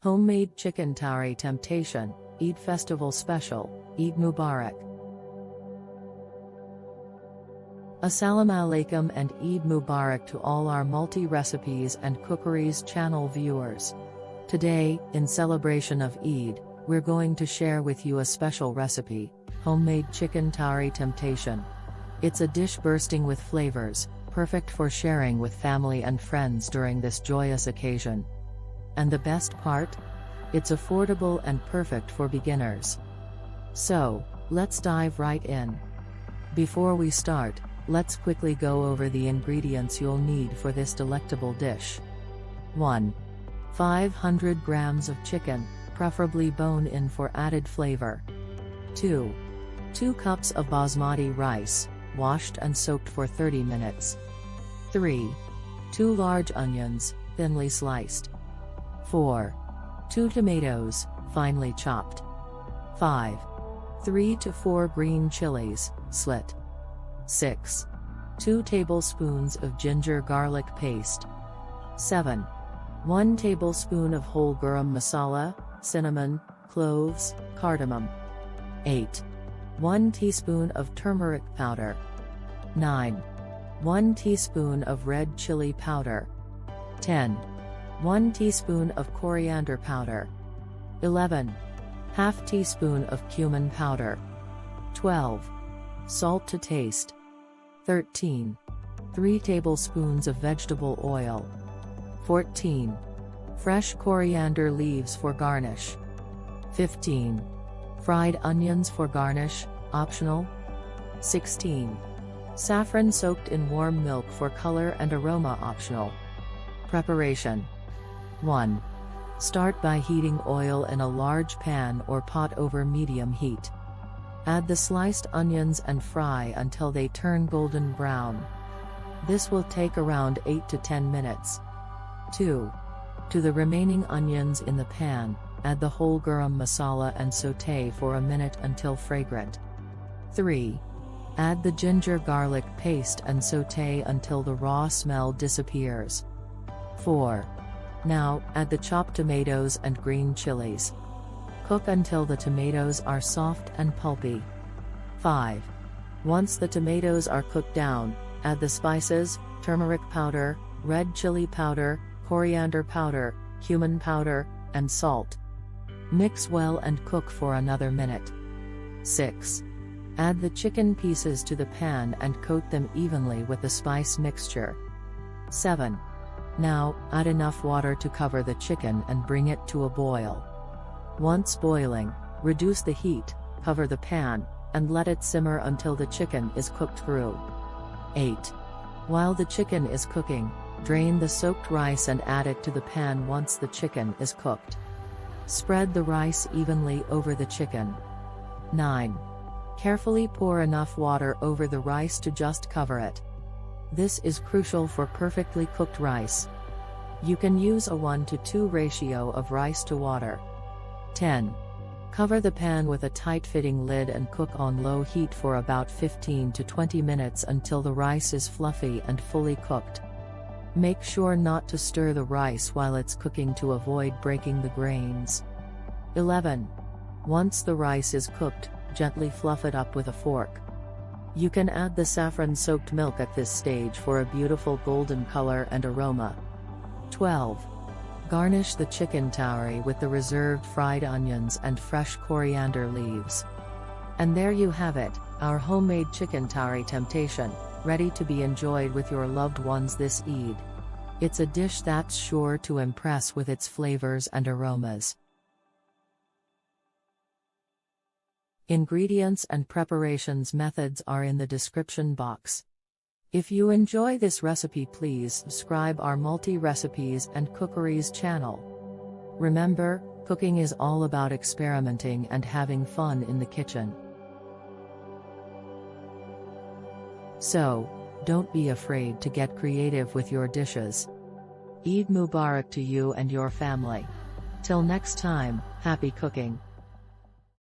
Homemade chicken Tehari temptation, Eid festival special, Eid Mubarak. Assalamu alaikum and Eid Mubarak to all our multi-recipes and cookeries channel viewers. Today, in celebration of Eid, we're going to share with you a special recipe, homemade chicken Tehari temptation. It's a dish bursting with flavors, perfect for sharing with family and friends during this joyous occasion. And the best part? It's affordable and perfect for beginners. So, let's dive right in. Before we start, let's quickly go over the ingredients you'll need for this delectable dish. 1. 500 grams of chicken, preferably bone-in for added flavor. 2. 2 cups of basmati rice, washed and soaked for 30 minutes. 3. 2 large onions, thinly sliced. 4. 2 tomatoes, finely chopped. 5. 3 to 4 green chilies, slit. 6. 2 tablespoons of ginger garlic paste. 7. 1 tablespoon of whole garam masala, cinnamon, cloves, cardamom. 8. 1 teaspoon of turmeric powder. 9. 1 teaspoon of red chili powder. 10. 1 teaspoon of coriander powder. 11. Half teaspoon of cumin powder. 12. Salt to taste. 13. 3 tablespoons of vegetable oil. 14. Fresh coriander leaves for garnish. 15. Fried onions for garnish, optional. 16. Saffron soaked in warm milk for color and aroma, optional. Preparation. 1. Start by heating oil in a large pan or pot over medium heat. Add the sliced onions and fry until they turn golden brown. This will take around 8 to 10 minutes. 2. To the remaining onions in the pan, add the whole garam masala and sauté for a minute until fragrant. 3. Add the ginger garlic paste and sauté until the raw smell disappears. 4. Now, add the chopped tomatoes and green chilies. Cook until the tomatoes are soft and pulpy. 5. Once the tomatoes are cooked down, add the spices, turmeric powder, red chili powder, coriander powder, cumin powder, and salt. Mix well and cook for another minute. 6. Add the chicken pieces to the pan and coat them evenly with the spice mixture. 7. Now, add enough water to cover the chicken and bring it to a boil. Once boiling, reduce the heat, cover the pan, and let it simmer until the chicken is cooked through. 8. While the chicken is cooking, drain the soaked rice and add it to the pan once the chicken is cooked. Spread the rice evenly over the chicken. 9. Carefully pour enough water over the rice to just cover it. This is crucial for perfectly cooked rice. You can use a 1:2 ratio of rice to water. 10. Cover the pan with a tight-fitting lid and cook on low heat for about 15 to 20 minutes until the rice is fluffy and fully cooked. Make sure not to stir the rice while it's cooking to avoid breaking the grains. 11. Once the rice is cooked, gently fluff it up with a fork. You can add the saffron-soaked milk at this stage for a beautiful golden color and aroma. 12. Garnish the chicken Tehari with the reserved fried onions and fresh coriander leaves. And there you have it, our homemade chicken Tehari temptation, ready to be enjoyed with your loved ones this Eid. It's a dish that's sure to impress with its flavors and aromas. Ingredients and preparations methods are in the description box. If you enjoy this recipe, please subscribe our multi-recipes and cookeries channel. Remember, cooking is all about experimenting and having fun in the kitchen. So, don't be afraid to get creative with your dishes. Eid Mubarak to you and your family. Till next time, happy cooking.